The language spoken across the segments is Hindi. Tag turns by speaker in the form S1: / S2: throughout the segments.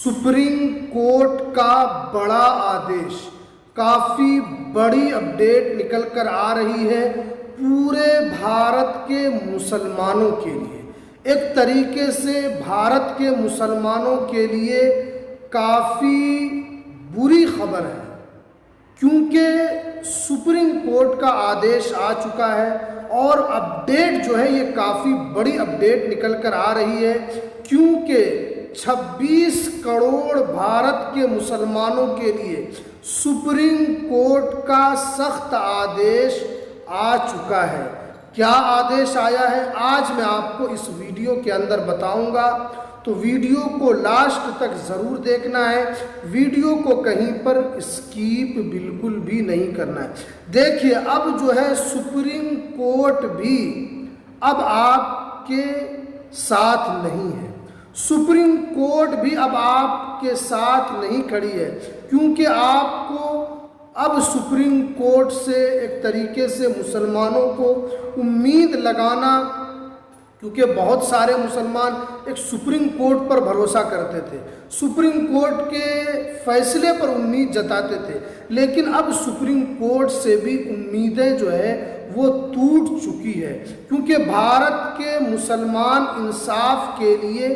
S1: सुप्रीम कोर्ट का बड़ा आदेश, काफ़ी बड़ी अपडेट निकल कर आ रही है पूरे भारत के मुसलमानों के लिए। एक तरीके से भारत के मुसलमानों के लिए काफ़ी बुरी खबर है, क्योंकि सुप्रीम कोर्ट का आदेश आ चुका है और अपडेट जो है ये काफ़ी बड़ी अपडेट निकल कर आ रही है, क्योंकि 26 करोड़ भारत के मुसलमानों के लिए सुप्रीम कोर्ट का सख्त आदेश आ चुका है। क्या आदेश आया है आज मैं आपको इस वीडियो के अंदर बताऊंगा, तो वीडियो को लास्ट तक ज़रूर देखना है। वीडियो को कहीं पर स्किप बिल्कुल भी नहीं करना है। देखिए, अब जो है सुप्रीम कोर्ट भी अब आपके साथ नहीं है। सुप्रीम कोर्ट भी अब आपके साथ नहीं खड़ी है, क्योंकि आपको अब सुप्रीम कोर्ट से एक तरीके से मुसलमानों को उम्मीद लगाना, क्योंकि बहुत सारे मुसलमान एक सुप्रीम कोर्ट पर भरोसा करते थे, सुप्रीम कोर्ट के फैसले पर उम्मीद जताते थे, लेकिन अब सुप्रीम कोर्ट से भी उम्मीदें जो है वो टूट चुकी है, क्योंकि भारत के मुसलमान इंसाफ के लिए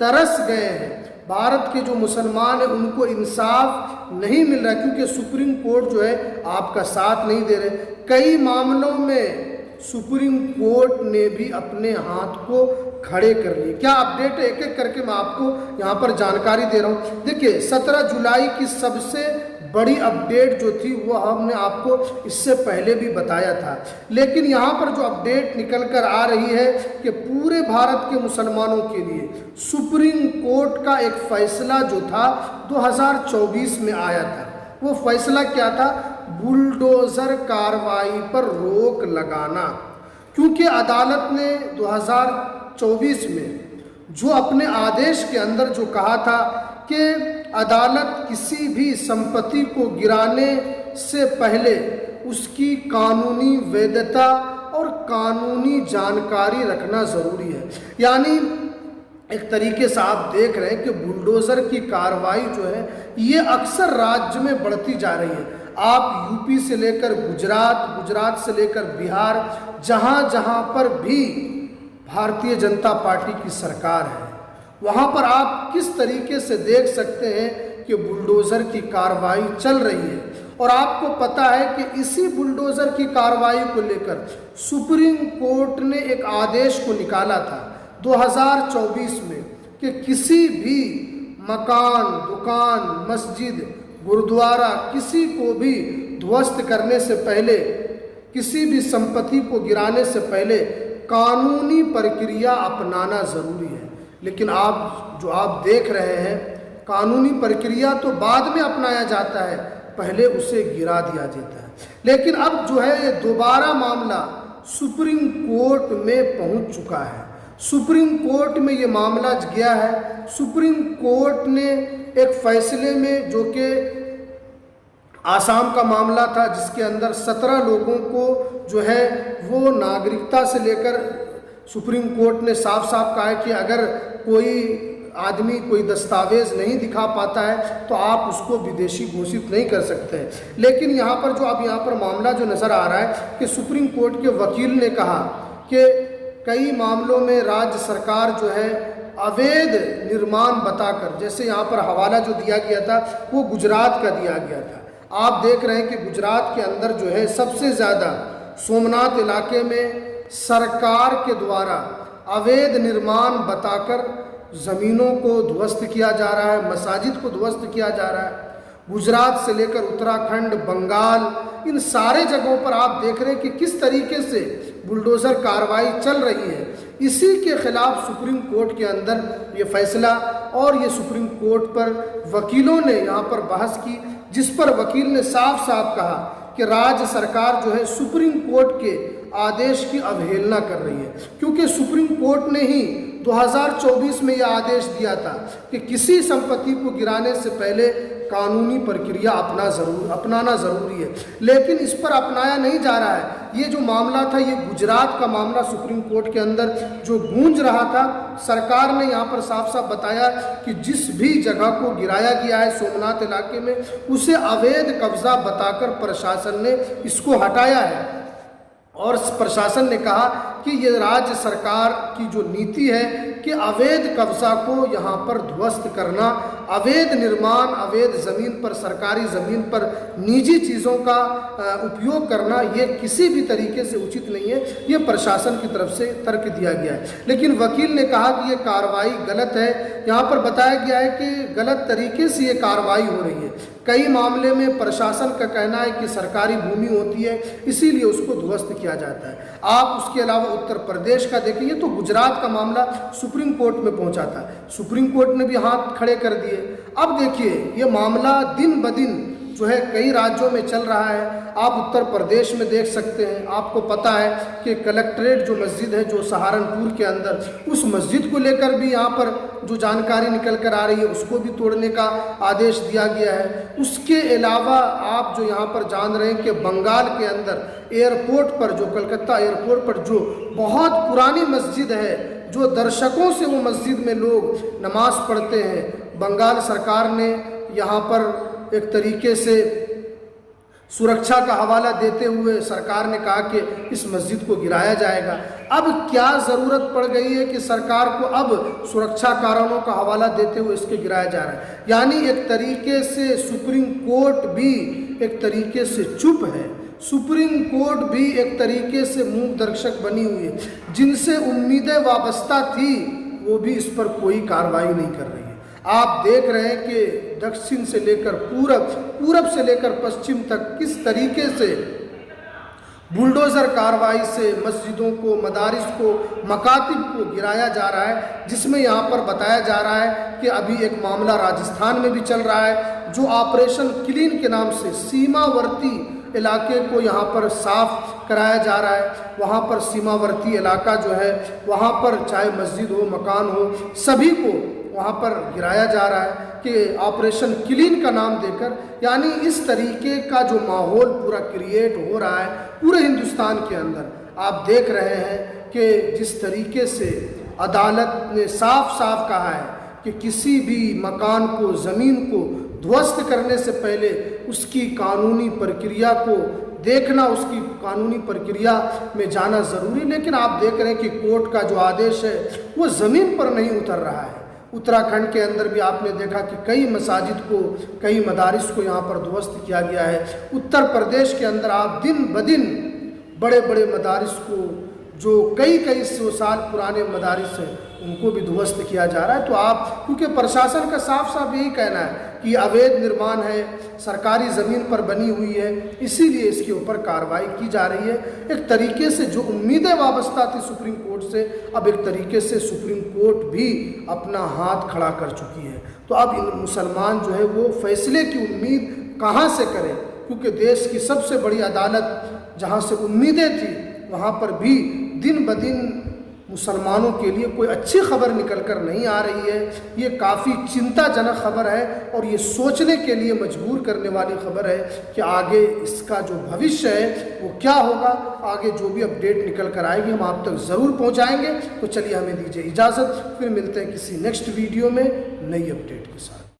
S1: तरस गए हैं। भारत के जो मुसलमान हैं उनको इंसाफ नहीं मिल रहा, क्योंकि सुप्रीम कोर्ट जो है आपका साथ नहीं दे रहे। कई मामलों में सुप्रीम कोर्ट ने भी अपने हाथ को खड़े कर लिए। क्या अपडेट है, एक एक करके मैं आपको यहाँ पर जानकारी दे रहा हूँ। देखिए, 17 जुलाई की सबसे बड़ी अपडेट जो थी वो हमने आपको इससे पहले भी बताया था, लेकिन यहाँ पर जो अपडेट निकल कर आ रही है कि पूरे भारत के मुसलमानों के लिए सुप्रीम कोर्ट का एक फैसला जो था 2024 में आया था। वो फैसला क्या था? बुलडोजर कार्रवाई पर रोक लगाना, क्योंकि अदालत ने 2024 में जो अपने आदेश के अंदर जो कहा था कि अदालत किसी भी संपत्ति को गिराने से पहले उसकी कानूनी वैधता और कानूनी जानकारी रखना ज़रूरी है। यानी एक तरीके से आप देख रहे हैं कि बुलडोज़र की कार्रवाई जो है ये अक्सर राज्य में बढ़ती जा रही है। आप यूपी से लेकर गुजरात, गुजरात से लेकर बिहार, जहाँ जहाँ पर भी भारतीय जनता पार्टी की सरकार है, वहाँ पर आप किस तरीके से देख सकते हैं कि बुलडोज़र की कार्रवाई चल रही है। और आपको पता है कि इसी बुलडोज़र की कार्रवाई को लेकर सुप्रीम कोर्ट ने एक आदेश को निकाला था 2024 में कि किसी भी मकान, दुकान, मस्जिद, गुरुद्वारा, किसी को भी ध्वस्त करने से पहले, किसी भी संपत्ति को गिराने से पहले कानूनी प्रक्रिया अपनाना ज़रूरी है। लेकिन आप देख रहे हैं, कानूनी प्रक्रिया तो बाद में अपनाया जाता है, पहले उसे गिरा दिया जाता है। लेकिन अब जो है ये दोबारा मामला सुप्रीम कोर्ट में पहुंच चुका है। सुप्रीम कोर्ट में ये मामला गया है। सुप्रीम कोर्ट ने एक फैसले में, जो कि आसाम का मामला था, जिसके अंदर 17 लोगों को जो है वो नागरिकता से लेकर सुप्रीम कोर्ट ने साफ साफ कहा है कि अगर कोई आदमी कोई दस्तावेज नहीं दिखा पाता है तो आप उसको विदेशी घोषित नहीं कर सकते हैं। लेकिन यहाँ पर जो अब यहाँ पर मामला जो नज़र आ रहा है कि सुप्रीम कोर्ट के वकील ने कहा कि कई मामलों में राज्य सरकार जो है अवैध निर्माण बताकर, जैसे यहाँ पर हवाला जो दिया गया था वो गुजरात का दिया गया था। आप देख रहे हैं कि गुजरात के अंदर जो है सबसे ज़्यादा सोमनाथ इलाके में सरकार के द्वारा अवैध निर्माण बताकर ज़मीनों को ध्वस्त किया जा रहा है, मसाजिद को ध्वस्त किया जा रहा है। गुजरात से लेकर उत्तराखंड, बंगाल, इन सारे जगहों पर आप देख रहे हैं कि किस तरीके से बुलडोज़र कार्रवाई चल रही है। इसी के खिलाफ सुप्रीम कोर्ट के अंदर ये फैसला, और ये सुप्रीम कोर्ट पर वकीलों ने यहाँ पर बहस की, जिस पर वकील ने साफ साफ कहा कि राज्य सरकार जो है सुप्रीम कोर्ट के आदेश की अवहेलना कर रही है, क्योंकि सुप्रीम कोर्ट ने ही 2024 में यह आदेश दिया था कि किसी संपत्ति को गिराने से पहले कानूनी प्रक्रिया अपनाना ज़रूरी है, लेकिन इस पर अपनाया नहीं जा रहा है। ये जो मामला था, ये गुजरात का मामला सुप्रीम कोर्ट के अंदर जो गूंज रहा था, सरकार ने यहाँ पर साफ साफ बताया कि जिस भी जगह को गिराया गया है सोमनाथ इलाके में, उसे अवैध कब्जा बताकर प्रशासन ने इसको हटाया है। और प्रशासन ने कहा कि ये राज्य सरकार की जो नीति है कि अवैध कब्जा को यहाँ पर ध्वस्त करना, अवैध निर्माण, अवैध ज़मीन पर, सरकारी ज़मीन पर निजी चीज़ों का उपयोग करना, ये किसी भी तरीके से उचित नहीं है। ये प्रशासन की तरफ से तर्क दिया गया है, लेकिन वकील ने कहा कि ये कार्रवाई गलत है। यहाँ पर बताया गया है कि गलत तरीके से ये कार्रवाई हो रही है। कई मामले में प्रशासन का कहना है कि सरकारी भूमि होती है, इसीलिए उसको ध्वस्त किया जाता है। आप उसके अलावा उत्तर प्रदेश का देखिए, तो गुजरात का मामला सुप्रीम कोर्ट में पहुंचा था, सुप्रीम कोर्ट ने भी हाथ खड़े कर दिए। अब देखिए, ये मामला दिन ब दिन जो है कई राज्यों में चल रहा है। आप उत्तर प्रदेश में देख सकते हैं, आपको पता है कि कलेक्ट्रेट जो मस्जिद है जो सहारनपुर के अंदर, उस मस्जिद को लेकर भी यहाँ पर जो जानकारी निकल कर आ रही है उसको भी तोड़ने का आदेश दिया गया है। उसके अलावा आप जो यहाँ पर जान रहे हैं कि बंगाल के अंदर एयरपोर्ट पर, जो कलकत्ता एयरपोर्ट पर जो बहुत पुरानी मस्जिद है, जो दर्शकों से वो मस्जिद में लोग नमाज पढ़ते हैं, बंगाल सरकार ने यहाँ पर एक तरीके से सुरक्षा का हवाला देते हुए सरकार ने कहा कि इस मस्जिद को गिराया जाएगा। अब क्या ज़रूरत पड़ गई है कि सरकार को अब सुरक्षा कारणों का हवाला देते हुए इसके गिराया जा रहा है। यानी एक तरीके से सुप्रीम कोर्ट भी एक तरीके से चुप है, सुप्रीम कोर्ट भी एक तरीके से मूक दर्शक बनी हुई है। जिनसे उम्मीदें वाबस्ता थी वो भी इस पर कोई कार्रवाई नहीं कर रही है। आप देख रहे हैं कि दक्षिण से लेकर पूरब से लेकर पश्चिम तक किस तरीके से बुलडोज़र कार्रवाई से मस्जिदों को, मदारिस को, मकातिब को गिराया जा रहा है। जिसमें यहाँ पर बताया जा रहा है कि अभी एक मामला राजस्थान में भी चल रहा है, जो ऑपरेशन क्लीन के नाम से सीमावर्ती इलाके को यहाँ पर साफ कराया जा रहा है। वहाँ पर सीमावर्ती इलाका जो है, वहाँ पर चाहे मस्जिद हो, मकान हो, सभी को वहाँ पर गिराया जा रहा है कि ऑपरेशन क्लीन का नाम देकर। यानी इस तरीके का जो माहौल पूरा क्रिएट हो रहा है पूरे हिंदुस्तान के अंदर। आप देख रहे हैं कि जिस तरीके से अदालत ने साफ साफ कहा है कि किसी भी मकान को, ज़मीन को ध्वस्त करने से पहले उसकी कानूनी प्रक्रिया को देखना, उसकी कानूनी प्रक्रिया में जाना ज़रूरी। लेकिन आप देख रहे हैं कि कोर्ट का जो आदेश है वो ज़मीन पर नहीं उतर रहा है। उत्तराखंड के अंदर भी आपने देखा कि कई मसाजिद को, कई मदारिस को यहाँ पर ध्वस्त किया गया है। उत्तर प्रदेश के अंदर आप दिन ब दिन बड़े बड़े मदारिस को, जो कई सौ साल पुराने मदारिस हैं, उनको भी ध्वस्त किया जा रहा है। तो आप, क्योंकि प्रशासन का साफ साफ यही कहना है कि अवैध निर्माण है, सरकारी ज़मीन पर बनी हुई है, इसीलिए इसके ऊपर कार्रवाई की जा रही है। एक तरीके से जो उम्मीदें वाबस्ता थी सुप्रीम कोर्ट से, अब एक तरीके से सुप्रीम कोर्ट भी अपना हाथ खड़ा कर चुकी है। तो अब इन मुसलमान जो है वो फैसले की उम्मीद कहाँ से करें, क्योंकि देश की सबसे बड़ी अदालत जहाँ से उम्मीदें थी, वहाँ पर भी दिन ब दिन मुसलमानों के लिए कोई अच्छी खबर निकल कर नहीं आ रही है। ये काफ़ी चिंताजनक खबर है और ये सोचने के लिए मजबूर करने वाली खबर है कि आगे इसका जो भविष्य है वो क्या होगा। आगे जो भी अपडेट निकल कर आएगी हम आप तक ज़रूर पहुंचाएंगे। तो चलिए हमें दीजिए इजाज़त, फिर मिलते हैं किसी नेक्स्ट वीडियो में नई अपडेट के साथ।